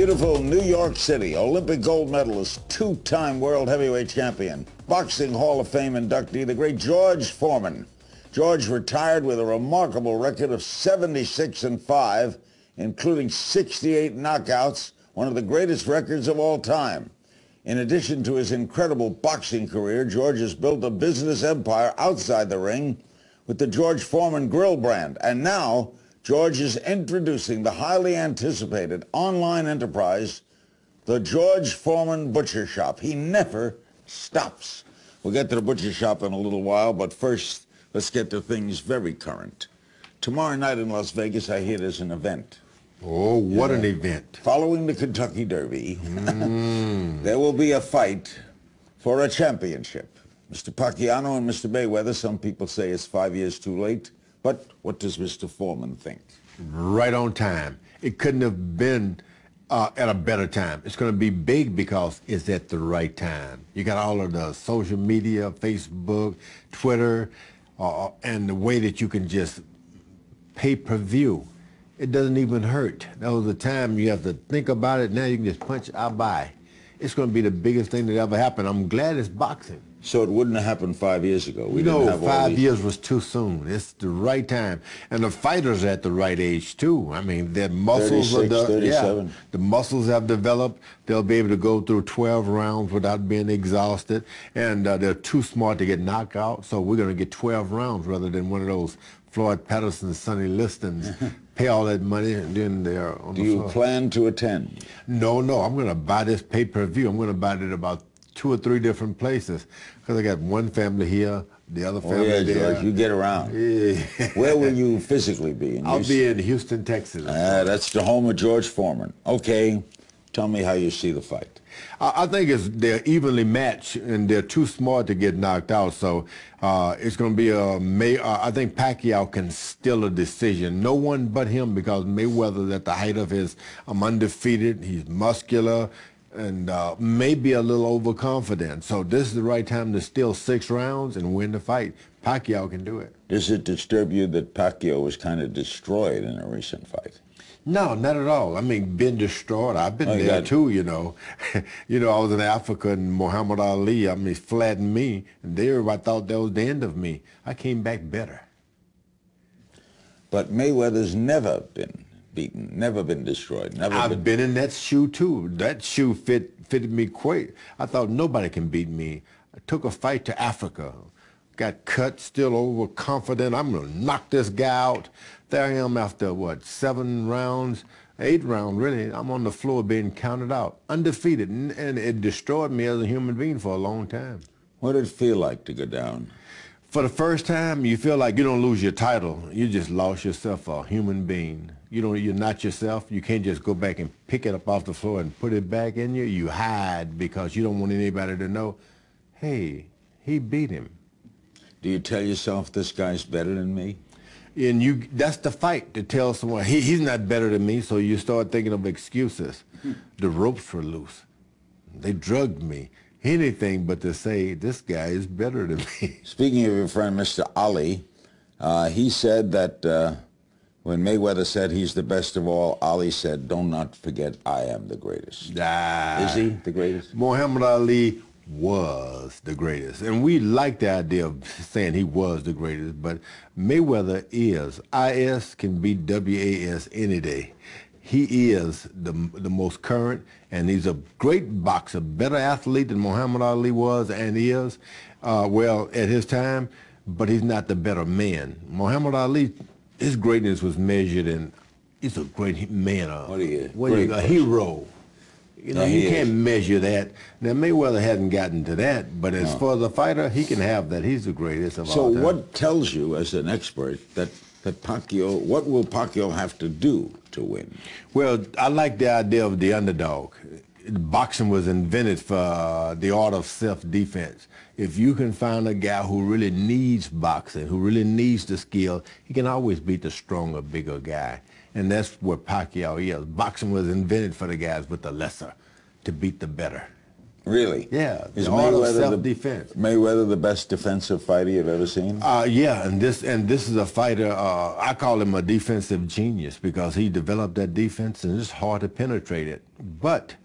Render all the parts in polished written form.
beautiful New York City, Olympic gold medalist, two-time world heavyweight champion, Boxing Hall of Fame inductee, the great George Foreman. George retired with a remarkable record of 76-5, including 68 knockouts, one of the greatest records of all time. In addition to his incredible boxing career, George has built a business empire outside the ring with the George Foreman grill brand. And now, George is introducing the highly anticipated online enterprise, the George Foreman Butcher Shop. He never stops. We'll get to the butcher shop in a little while, but first, let's get to things very current. Tomorrow night in Las Vegas, I hear there's an event. Oh, what an event. Following the Kentucky Derby, there will be a fight for a championship. Mr. Pacquiao and Mr. Mayweather, some people say it's 5 years too late, but what does Mr. Foreman think? Right on time. It couldn't have been at a better time. It's going to be big because it's at the right time. You got all of the social media, Facebook, Twitter, and the way that you can just pay-per-view. It doesn't even hurt. That was the time you have to think about it. Now you can just punch, I'll buy. It's going to be the biggest thing that ever happened. I'm glad it's boxing. So it wouldn't have happened 5 years ago. We no, didn't have 5 years was too soon. It's the right time. And the fighters are at the right age, too. I mean, their muscles 36, are 37. The muscles have developed. They'll be able to go through 12 rounds without being exhausted. And they're too smart to get knocked out. So we're going to get 12 rounds rather than one of those Floyd Patterson, Sonny Listons. Pay all that money and then they're on the floor. Do you plan to attend? No. I'm going to buy this pay-per-view. I'm going to buy it at about 2 or 3 different places because I got one family here, the other family there. George, you get around. Yeah. Where will you physically be? I'll be in Houston, Texas. That's the home of George Foreman. Okay, tell me how you see the fight. I think they're evenly matched, and they're too smart to get knocked out. So it's going to be I think Pacquiao can steal a decision. No one but him, because Mayweather's at the height of his, I'm undefeated, he's muscular, and maybe a little overconfident. So this is the right time to steal 6 rounds and win the fight. Pacquiao can do it. Does it disturb you that Pacquiao was kind of destroyed in a recent fight? No, not at all. I mean, been destroyed. I've been there too, you know. I was in Africa and Muhammad Ali, I mean, flattened me, and everybody thought that was the end of me. I came back better. But Mayweather's never been beaten, never been destroyed. I've been in that shoe too. That shoe fitted me quite. I thought nobody can beat me. I took a fight to Africa. Got cut, still overconfident. I'm going to knock this guy out. There I am after, 7 rounds, 8 rounds, really. I'm on the floor being counted out, undefeated. And it destroyed me as a human being for a long time. What did it feel like to go down? For the first time, you feel like you don't lose your title. You just lost yourself a human being. You're not yourself. You can't just go back and pick it up off the floor and put it back in you. You hide because you don't want anybody to know, hey, he beat him. Do you tell yourself this guy's better than me? And that's the fight, to tell someone, he's not better than me, so you start thinking of excuses. The ropes were loose. They drugged me. Anything but to say, this guy is better than me. Speaking of your friend, Mr. Ali, he said that when Mayweather said he's the best of all, Ali said, do not forget I am the greatest. Is he the greatest? Muhammad Ali was the greatest. And we like the idea of saying he was the greatest, but Mayweather is. IS can beat WAS any day. He is the most current, and he's a great boxer, better athlete than Muhammad Ali was and is, well, at his time, but he's not the better man. Muhammad Ali, his greatness was measured in, he's a great man, a hero. You can't measure that. Now, Mayweather hadn't gotten to that, but as far as a fighter, he can have that. He's the greatest of all time. So what tells you, as an expert, that Pacquiao, what will Pacquiao have to do to win? Well, I like the idea of the underdog. Boxing was invented for the art of self-defense. If you can find a guy who really needs boxing, who really needs the skill, he can always beat the stronger, bigger guy. And that's where Pacquiao is. Boxing was invented for the guys with the lesser, to beat the better. Really? Yeah. Is the art of Mayweather self-defense. Mayweather the best defensive fighter you've ever seen? Yeah, and this is a fighter. I call him a defensive genius because he developed that defense, and it's hard to penetrate it. But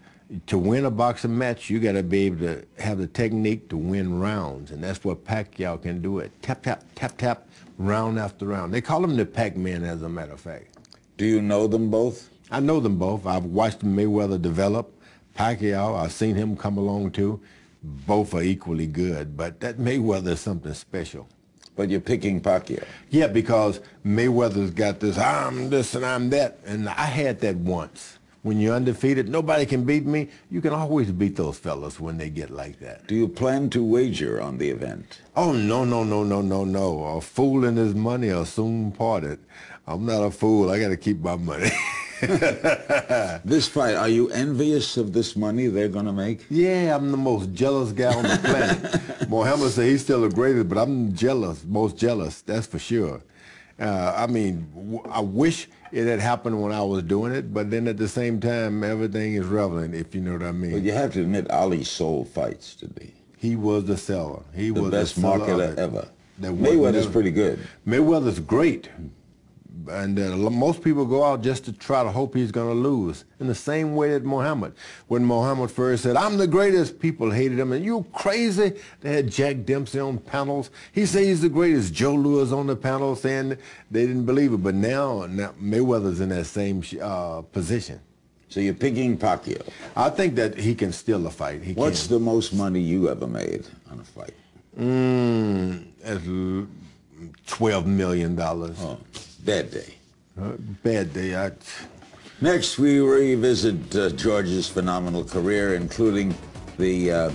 to win a boxing match, you got to be able to have the technique to win rounds, and that's what Pacquiao can do. It tap tap tap tap, round after round. They call him the Pac-Man, as a matter of fact. Do you know them both? I know them both. I've watched Mayweather develop. Pacquiao, I've seen him come along too. Both are equally good, but that Mayweather is something special. But you're picking Pacquiao. Yeah, because Mayweather's got this, I'm this and I'm that, and I had that once. When you're undefeated, nobody can beat me. You can always beat those fellas when they get like that. Do you plan to wager on the event? Oh, no, no, no, no, no, no. A fool and his money are soon parted. I'm not a fool. I got to keep my money. This fight, are you envious of this money they're going to make? Yeah, I'm the most jealous guy on the planet. Muhammad said he's still the greatest, but I'm jealous, most jealous, that's for sure. I mean, I wish it had happened when I was doing it, but then at the same time, everything is relevant, if you know what I mean. But you have to admit, Ali sold fights, did he? He was the seller. He was the best marketer ever. Mayweather's pretty good. Mayweather's great. And most people go out just to try to hope he's going to lose. In the same way that Muhammad. When Muhammad first said, I'm the greatest, people hated him. And you crazy? They had Jack Dempsey on panels. He said he's the greatest. Joe Louis on the panel saying they didn't believe it. But now Mayweather's in that same position. So you're picking Pacquiao. I think that he can steal a fight. What's the most money you ever made on a fight? That's $12 million. Oh. Bad day. Bad day. Next, we revisit George's phenomenal career, including the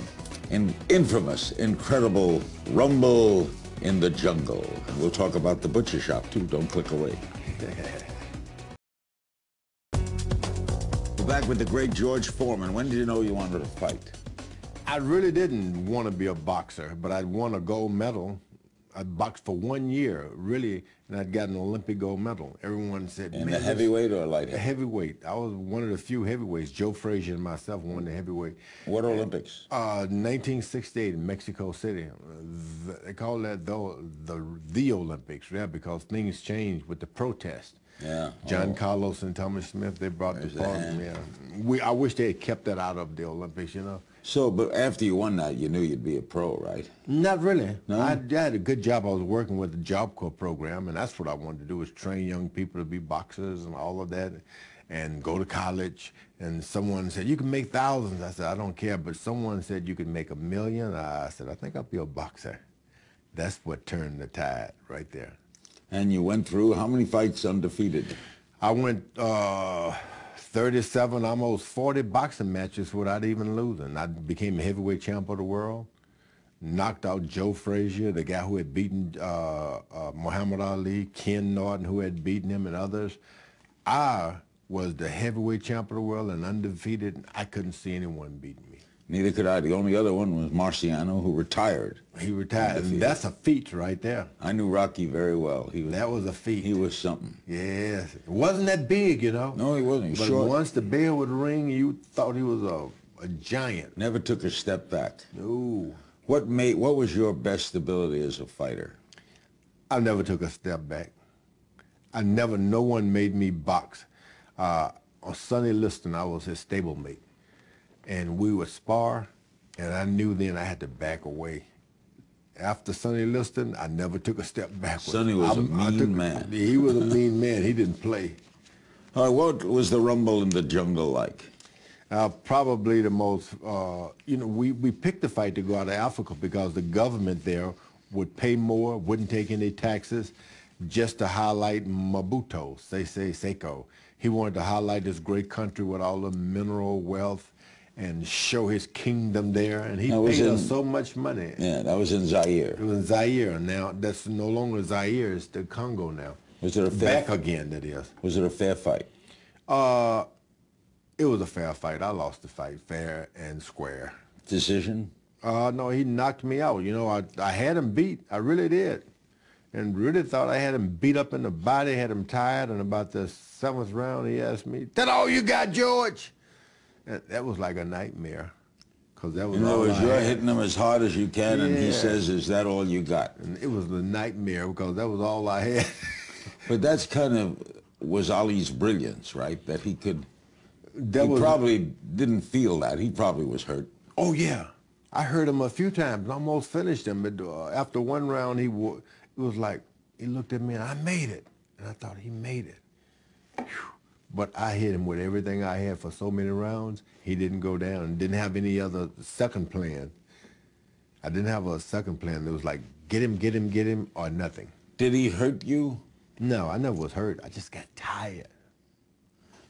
infamous, incredible Rumble in the Jungle. And we'll talk about the butcher shop, too. Don't click away. We're back with the great George Foreman. When did you know you wanted to fight? I really didn't want to be a boxer, but I'd won a gold medal. I boxed for 1 year, really, and I'd got an Olympic gold medal. Everyone said, in the heavyweight or light heavyweight? Heavyweight. I was one of the few heavyweights. Joe Frazier and myself won the heavyweight. What Olympics? 1968 in Mexico City. They call that the Olympics, yeah, because things changed with the protest. Yeah. John Carlos and Thomas Smith, they brought the party. Yeah. I wish they had kept that out of the Olympics, you know. So, but after you won that, you knew you'd be a pro, right? Not really. No? I had a good job. I was working with the Job Corps program, and that's what I wanted to do, was train young people to be boxers and all of that, and go to college. And someone said, you can make thousands. I said, I don't care. But someone said you could make $1 million. I said, I think I'll be a boxer. That's what turned the tide right there. And you went through how many fights undefeated? I went 37, almost 40 boxing matches without even losing. I became a heavyweight champ of the world, knocked out Joe Frazier, the guy who had beaten Muhammad Ali, Ken Norton, who had beaten him, and others. I was the heavyweight champ of the world and undefeated, and I couldn't see anyone beating me. Neither could I. The only other one was Marciano, who retired. He retired, and that's a feat right there. I knew Rocky very well. That was a feat. He was something. Yes. It wasn't that big, you know. No, he wasn't. But short. Once the bell would ring, you thought he was a giant. Never took a step back. No. What was your best ability as a fighter? I never took a step back. No one made me box. On Sonny Liston, I was his stablemate. And we would spar, and I knew then I had to back away. After Sonny Liston, I never took a step backwards. Sonny was a mean man. He was a mean man. He didn't play. All right, what was the Rumble in the Jungle like? Probably the most, we picked the fight to go out of Africa because the government there would pay more, wouldn't take any taxes, just to highlight Mobutu, Sese Seko. He wanted to highlight this great country with all the mineral wealth and show his kingdom there, and he paid us so much money. Yeah, that was in Zaire. It was in Zaire. Now, that's no longer Zaire, it's the Congo now. Was it a fair Back again, that is. Was it a fair fight? It was a fair fight. I lost the fight, fair and square. Decision? No, he knocked me out. You know, I had him beat. I really did. And really thought I had him beat up in the body, had him tired, and about the 7th round, he asked me, "That all you got, George?" That was like a nightmare. because that was In other all words, I you're had. hitting him as hard as you can, and he Yeah. says, is that all you got? And it was a nightmare because that was all I had. But that's kind of was Ali's brilliance, right? That he could, That he was, probably didn't feel that. He probably was hurt. oh yeah, I heard him a few times, almost finished him. But after one round, it was like, he looked at me and I made it. And I thought he made it. Whew. But I hit him with everything I had for so many rounds. He didn't go down and didn't have any other second plan. I didn't have a second plan. It was like, get him, get him, get him, or nothing. Did he hurt you? No, I never was hurt. I just got tired.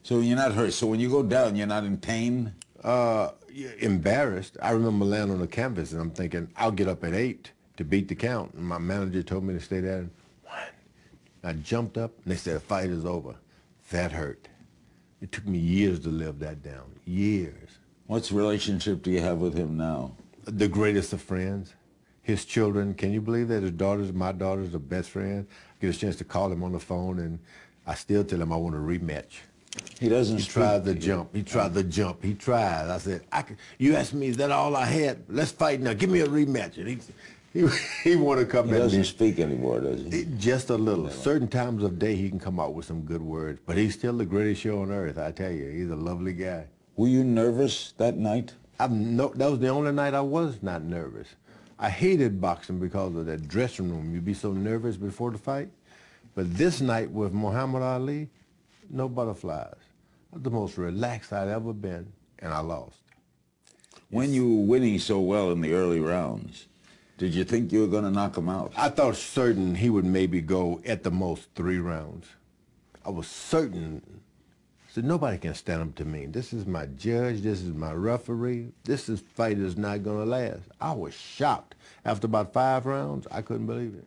So you're not hurt. So when you go down, you're not in pain? Embarrassed. I remember laying on the canvas and I'm thinking, I'll get up at 8 to beat the count. And my manager told me to stay there. And 1. I jumped up and they said, the fight is over. That hurt. It took me years to live that down. Years. What relationship do you have with him now? The greatest of friends. His children, can you believe that? His daughters, my daughters are best friends. I get a chance to call him on the phone and I still tell him I want a rematch. He doesn't He speak tried to the you. jump. He tried the jump. He tried. I said, you asked me, is that all I had? Let's fight now. Give me a rematch. And he wanted to come He back. doesn't speak anymore, does he? Just a little. Certain times of day he can come out with some good words. But he's still the greatest show on earth, I tell you. He's a lovely guy. Were you nervous that night? That was the only night I was not nervous. I hated boxing because of that dressing room. You'd be so nervous before the fight. But this night with Muhammad Ali, no butterflies. I was the most relaxed I'd ever been, and I lost. When you were winning so well in the early rounds, did you think you were going to knock him out? I thought certain he would maybe go at the most 3 rounds. I was certain. So nobody can stand up to me. This is my judge. This is my referee. This fight is not going to last. I was shocked. After about 5 rounds, I couldn't believe it.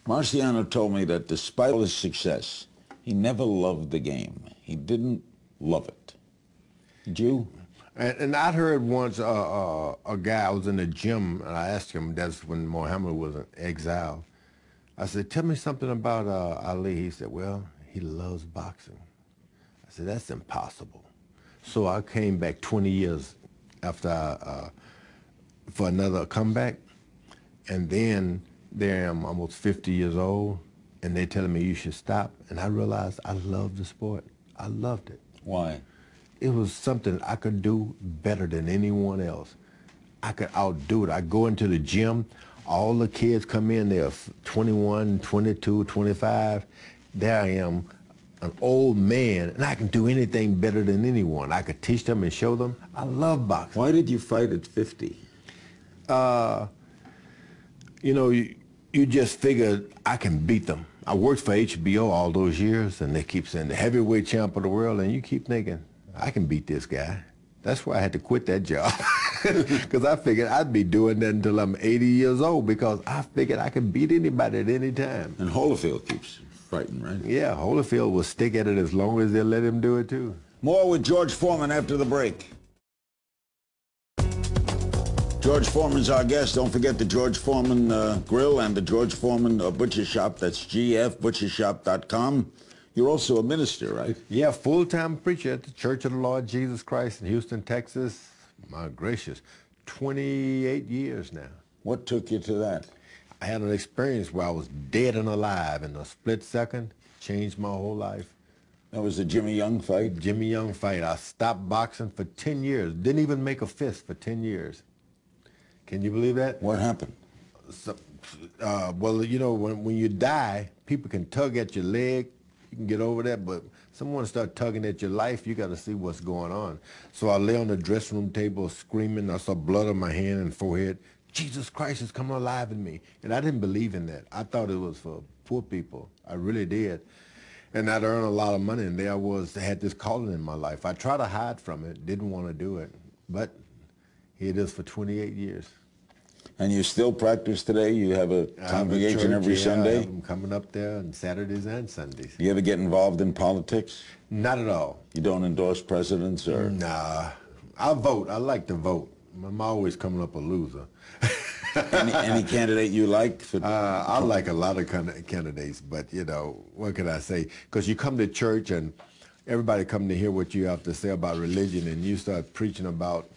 Marciano told me that despite all his success, he never loved the game. He didn't love it. Did you? And I'd heard once a guy, I was in the gym, and I asked him, that's when Muhammad was in exile. I said, tell me something about Ali. He said, well, he loves boxing. I said, that's impossible. So I came back 20 years after for another comeback, and then there I am, almost 50 years old, and they're telling me you should stop, and I realized I loved the sport. I loved it. Why? It was something I could do better than anyone else. I could outdo it. I go into the gym, all the kids come in, they're 21, 22, 25. There I am, an old man, and I can do anything better than anyone. I could teach them and show them. I love boxing. Why did you fight at 50? You know, you just figured I can beat them. I worked for HBO all those years, and they keep saying the heavyweight champ of the world, and you keep thinking, I can beat this guy. That's why I had to quit that job, because I figured I'd be doing that until I'm 80 years old, because I figured I could beat anybody at any time. And Holyfield keeps fighting, right? Yeah, Holyfield will stick at it as long as they'll let him do it, too. More with George Foreman after the break. George Foreman's our guest. Don't forget the George Foreman Grill and the George Foreman Butcher Shop. That's gfbutchershop.com. You're also a minister, right? Yeah, full-time preacher at the Church of the Lord Jesus Christ in Houston, Texas. My gracious, 28 years now. What took you to that? I had an experience where I was dead and alive in a split second. Changed my whole life. That was the Jimmy Young fight? Jimmy Young fight. I stopped boxing for 10 years. Didn't even make a fist for 10 years. Can you believe that? What happened? So, well, you know, when you die, people can tug at your leg. You can get over that, but someone start tugging at your life, you got to see what's going on. So I lay on the dressing room table screaming. I saw blood on my hand and forehead. Jesus Christ is coming alive in me. And I didn't believe in that. I thought it was for poor people. I really did. And I'd earned a lot of money, and there I was, I had this calling in my life. I tried to hide from it, didn't want to do it, but here it is for 28 years. And you still practice today? You have a congregation every Sunday? I'm coming up there on Saturdays and Sundays. You ever get involved in politics? Not at all. You don't endorse presidents or? Nah. I vote. I like to vote. I'm always coming up a loser. Any candidate you like? I like a lot of candidates, but, you know, what can I say? Because you come to church and everybody come to hear what you have to say about religion, and you start preaching about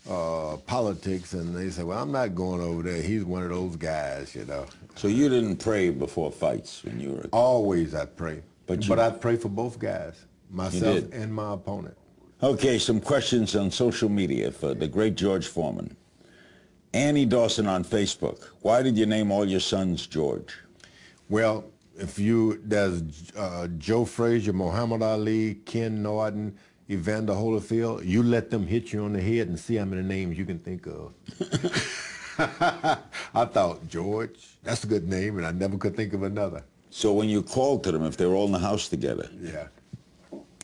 politics, and they say, well, I'm not going over there. He's one of those guys, you know. So you didn't pray before fights when you were... Always I'd pray. But I'd pray for both guys, myself and my opponent. Okay, some questions on social media for the great George Foreman. Annie Dawson on Facebook. Why did you name all your sons George? Well, there's Joe Frazier, Muhammad Ali, Ken Norton, Evander Holyfield. You let them hit you on the head and see how many names you can think of. I thought, George, that's a good name, and I never could think of another. So when you called to them, if they were all in the house together, yeah,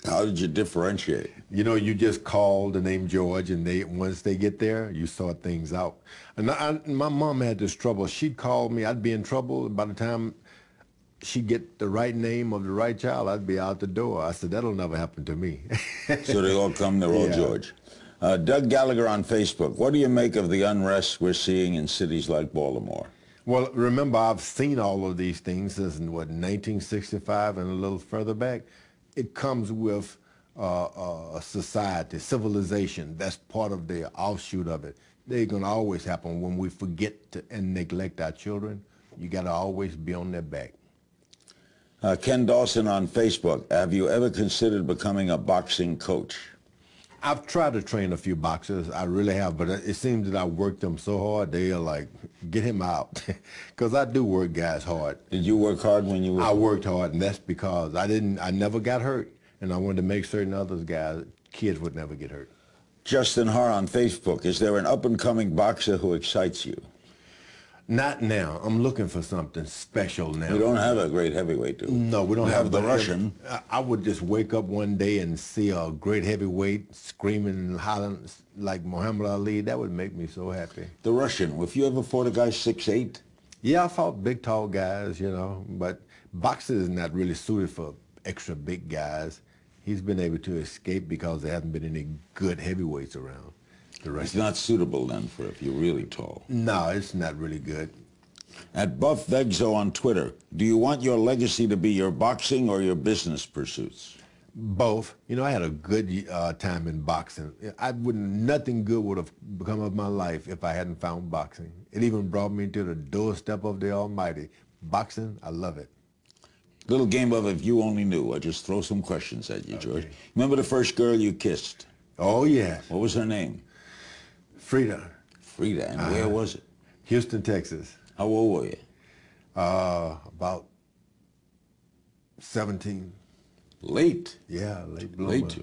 how did you differentiate? You know, you just called the name George, and once they get there, you sort things out. And my mom had this trouble. She'd call me, I'd be in trouble. By the time she'd get the right name of the right child, I'd be out the door. I said, that'll never happen to me. So they all come, they're all George. Doug Gallagher on Facebook. What do you make of the unrest we're seeing in cities like Baltimore? Well, remember, I've seen all of these things since, 1965 and a little further back. It comes with a society, civilization. That's part of the offshoot of it. They're going to always happen when we forget and neglect our children. You got to always be on their back. Ken Dawson on Facebook. Have you ever considered becoming a boxing coach? I've tried to train a few boxers. I really have, but it seems that I worked them so hard, they are like, get him out. Because I do work guys hard. Did you work hard when you were... I worked hard, and that's because I never got hurt, and I wanted to make certain kids would never get hurt. Justin Har on Facebook. Is there an up-and-coming boxer who excites you? Not now. I'm looking for something special now. We don't have a great heavyweight, do we? No, we don't have the Russian. I would just wake up one day and see a great heavyweight screaming and hollering like Muhammad Ali. That would make me so happy. The Russian. If you ever fought a guy 6'8"? Yeah, I fought big, tall guys, but boxing is not really suited for extra big guys. He's been able to escape because there hasn't been any good heavyweights around. It's not suitable then for if you're really tall. No, it's not really good. At Buff Vegzo on Twitter, do you want your legacy to be your boxing or your business pursuits? Both. I had a good time in boxing. Nothing good would have become of my life if I hadn't found boxing. It even brought me to the doorstep of the Almighty. Boxing, I love it. Little game of If You Only Knew. I'll just throw some questions at you, George. Remember the first girl you kissed? Oh, yeah. What was her name? Frida. Frida. And where was it? Houston, Texas. How old were you? About 17. Late? Yeah, late bloomer. Late.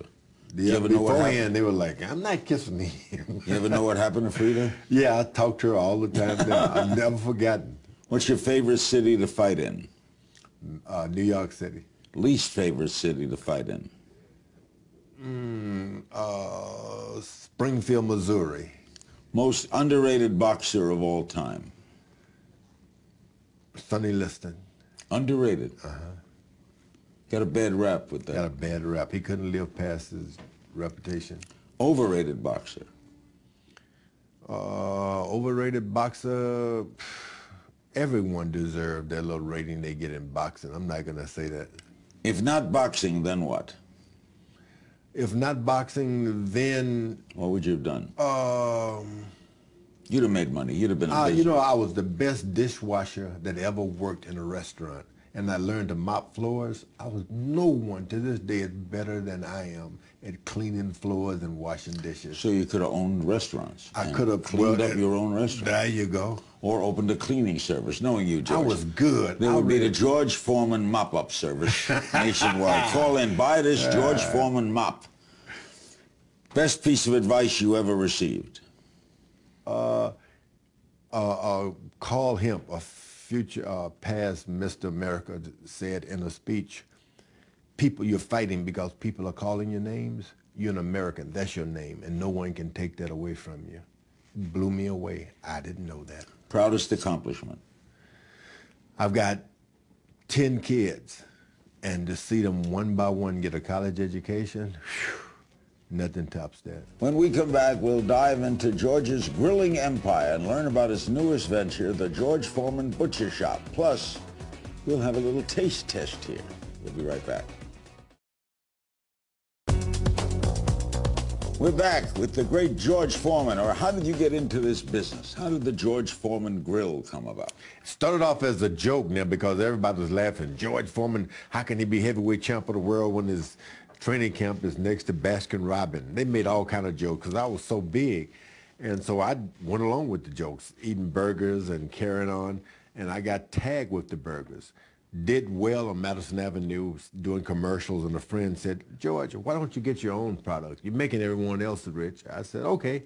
You ever know what happened? They were like, I'm not kissing him. You ever know what happened to Frida? Yeah, I talked to her all the time now. I've never forgotten. What's your favorite city to fight in? New York City. Least favorite city to fight in? Springfield, Missouri. Most underrated boxer of all time? Sonny Liston. Underrated? Uh-huh. Got a bad rap with that. Got a bad rap. He couldn't live past his reputation. Overrated boxer? Overrated boxer, everyone deserved that little rating they get in boxing. I'm not going to say that. If not boxing, then what? If not boxing, then... What would you have done? You'd have made money. You'd have been a I was the best dishwasher that ever worked in a restaurant. And I learned to mop floors. No one to this day is better than I am at cleaning floors and washing dishes. So you could have owned restaurants. I could have cleaned up your own restaurant. There you go. Or opened a cleaning service, knowing you, George. I was good. There would be the George Foreman mop-up service nationwide. Call in, buy this George Foreman mop. Best piece of advice you ever received? Carl Hemp, a past Mr. America, said in a speech, you're fighting because people are calling your names. You're an American. That's your name, and no one can take that away from you. It blew me away. I didn't know that. Proudest accomplishment? I've got 10 kids, and to see them one by one get a college education, whew, nothing tops that. When we come back, we'll dive into George's grilling empire and learn about his newest venture, the George Foreman Butcher Shop. Plus, we'll have a little taste test here. We'll be right back. We're back with the great George Foreman. Or how did you get into this business? How did the George Foreman grill come about? It started off as a joke now because everybody was laughing. George Foreman, how can he be heavyweight champ of the world when his training camp is next to Baskin-Robbins? They made all kind of jokes because I was so big. And so I went along with the jokes, eating burgers and carrying on. And I got tagged with the burgers. Did well on Madison Avenue doing commercials, and a friend said, George, why don't you get your own product? You're making everyone else rich. I said, okay.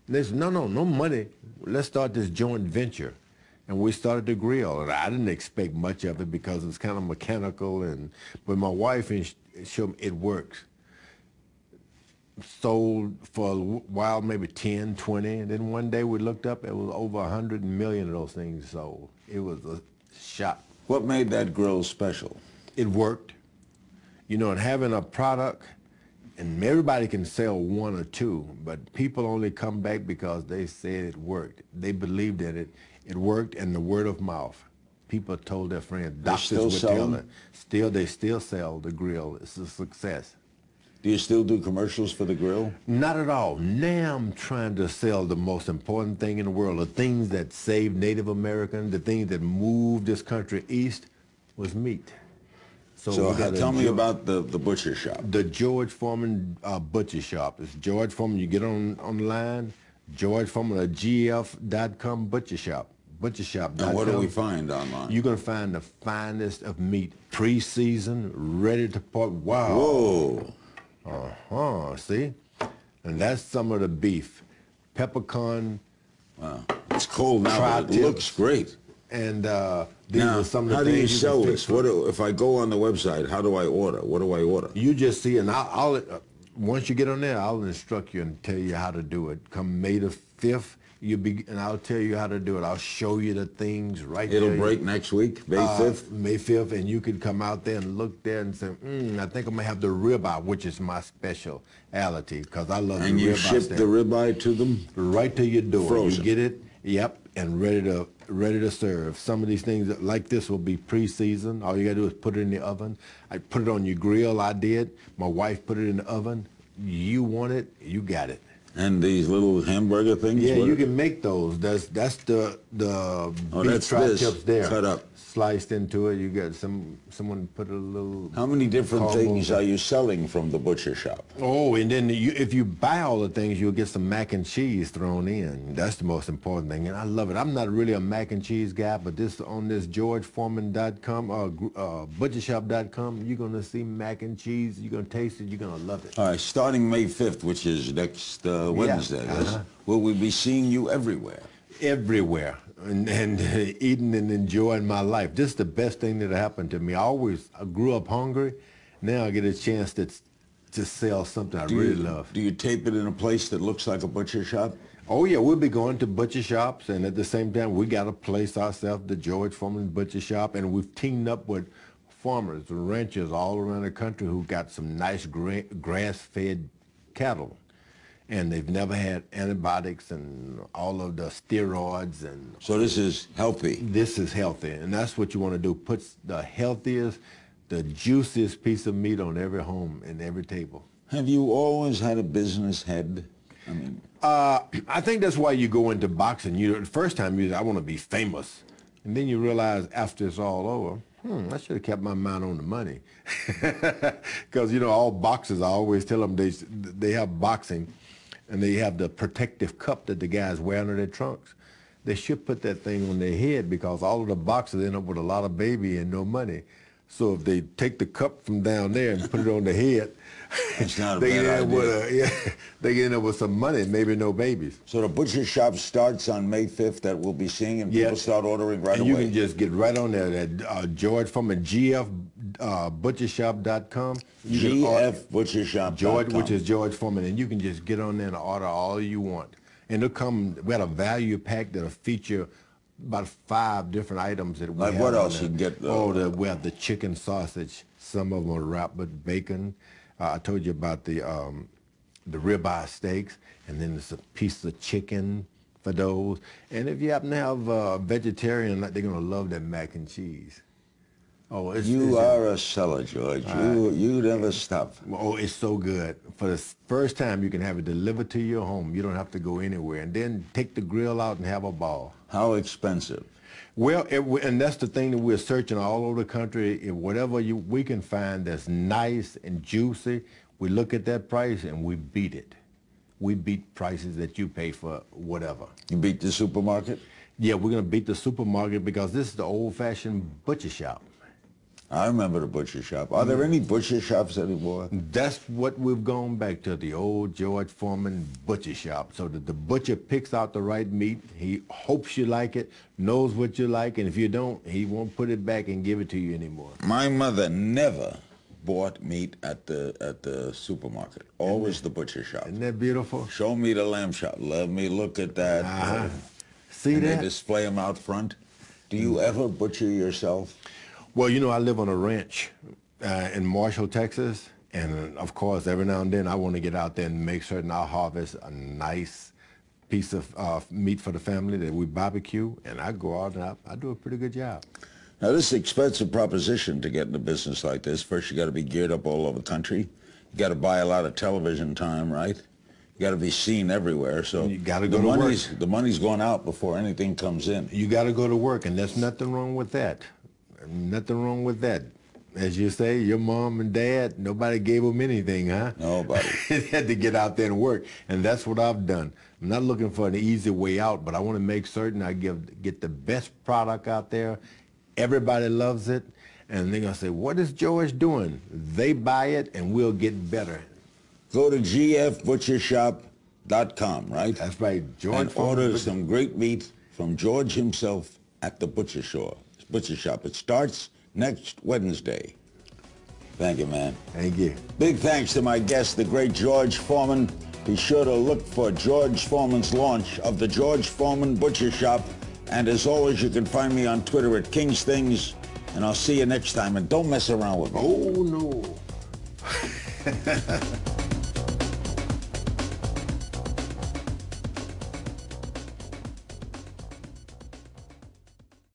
They said, no money. Let's start this joint venture. And we started to grill. And I didn't expect much of it because it's kind of mechanical. But my wife showed me it works. Sold for a while, maybe 10, 20. And then one day we looked up, it was over 100 million of those things sold. It was a shock. What made that grill special? It worked. You know, and having a product, and everybody can sell one or two, but people only come back because they said it worked. They believed in it. It worked, and the word of mouth. People told their friends. Doctors would tell them. They still sell the grill. It's a success. Do you still do commercials for the grill? Not at all. Now I'm trying to sell the most important thing in the world, the things that saved Native Americans, the things that moved this country east, was meat. So tell me about the butcher shop. The George Foreman butcher shop. It's George Foreman. You get online, George Foreman, GF.com butcher shop. Butchershop.com. And what do we find online? You're going to find the finest of meat, pre-seasoned, ready to part. Wow. Whoa. See? And that's some of the beef. Peppercorn. Wow. It's cold now, but it looks great. And these are some of the how things do you sell this? If I go on the website, how do I order? What do I order? You just see, and I'll once you get on there, I'll instruct you and tell you how to do it. Come May the 5th, and I'll tell you how to do it. I'll show you the things right there. It'll break next week, May 5th? May 5th, and you could come out there and look there and say, I think I'm going to have the ribeye, which is my specialty, because I love the ribeye. And you ship the ribeye to them? Right to your door. Frozen. You get it, yep, and ready to serve. Some of these things like this will be pre-seasoned. All you got to do is put it in the oven. I put it on your grill, I did. My wife put it in the oven. You want it, you got it. And these little hamburger things? Yeah, you can make those. That's the beef tri-tips there. Cut up. Sliced into it. You got someone put a little. How many different things are you selling from the butcher shop? Oh, and then if you buy all the things, you'll get some mac and cheese thrown in. That's the most important thing, and I love it. I'm not really a mac and cheese guy, but on this GeorgeForeman.com or butchershop.com, you're gonna see mac and cheese. You're gonna taste it. You're gonna love it. All right, starting May 5th, which is next Wednesday, will we be seeing you everywhere? Everywhere. And eating and enjoying my life. This is the best thing that happened to me. I grew up hungry. Now I get a chance to sell something I really love. Do you tape it in a place that looks like a butcher shop? Oh yeah, we'll be going to butcher shops, and at the same time we got a place ourselves, the George Foreman Butcher Shop, and we've teamed up with farmers and ranchers all around the country who got some nice grass-fed cattle. And they've never had antibiotics and all of the steroids. And so this is healthy. This is healthy, and that's what you want to do. Put the healthiest, the juiciest piece of meat on every home and every table. Have you always had a business head? I mean, I think that's why you go into boxing. The first time I want to be famous, and then you realize after it's all over, I should have kept my mind on the money. Because all boxers, I always tell them they have boxing. And they have the protective cup that the guys wear under their trunks. They should put that thing on their head because all of the boxers end up with a lot of baby and no money. So if they take the cup from down there and put it on the head, that's not a bad idea. They get end up with some money, maybe no babies. So the butcher shop starts on May 5th that we'll be seeing, and people start ordering right away. You can just get right on there at George Foreman, GFButchershop.com. GFButchershop.com. George, which is George Foreman, and you can just get on there and order all you want. And it'll come, we had a value pack that'll feature about 5 different items that we have. Like what else you can get? We have the chicken sausage. Some of them are wrapped with bacon. I told you about the ribeye steaks, and then there's a piece of chicken for those. And if you happen to have a vegetarian, they're going to love that mac and cheese. Oh, You are a seller, George. You never stop. Oh, it's so good. For the first time, you can have it delivered to your home. You don't have to go anywhere. And then take the grill out and have a ball. How expensive? Well, and that's the thing that we're searching all over the country. If whatever we can find that's nice and juicy, we look at that price and we beat it. We beat prices that you pay for whatever. You beat the supermarket? Yeah, we're going to beat the supermarket because this is the old-fashioned butcher shop. I remember the butcher shop. Are there any butcher shops anymore? That's what we've gone back to, the old George Foreman butcher shop. So that the butcher picks out the right meat. He hopes you like it, knows what you like, and if you don't, he won't put it back and give it to you anymore. My mother never bought meat at the supermarket. Always the butcher shop. Isn't that beautiful? Show me the lamb chop. Let me look at that. See and that? They display them out front. Do you ever butcher yourself? Well, you know, I live on a ranch in Marshall, Texas, and of course, every now and then I want to get out there and make certain I harvest a nice piece of meat for the family that we barbecue, and I go out and I do a pretty good job. Now, this is an expensive proposition to get in a business like this. First, you got to be geared up all over the country. You got to buy a lot of television time, right? You got to be seen everywhere. So you got to go to work. The money's going out before anything comes in. You got to go to work, and there's nothing wrong with that. Nothing wrong with that. As you say, your mom and dad, nobody gave them anything, huh? Nobody. They had to get out there and work, and that's what I've done. I'm not looking for an easy way out, but I want to make certain I get the best product out there. Everybody loves it, and they're going to say, what is George doing? They buy it, and we'll get better. Go to gfbutchershop.com, right? That's right. George and order some great meat from George himself at the Butcher Shop. It starts next Wednesday. Thank you, man. Thank you. Big thanks to my guest, the great George Foreman. Be sure to look for George Foreman's launch of the George Foreman Butcher Shop. And as always, you can find me on Twitter at King's Things. And I'll see you next time. And don't mess around with me. Oh, no.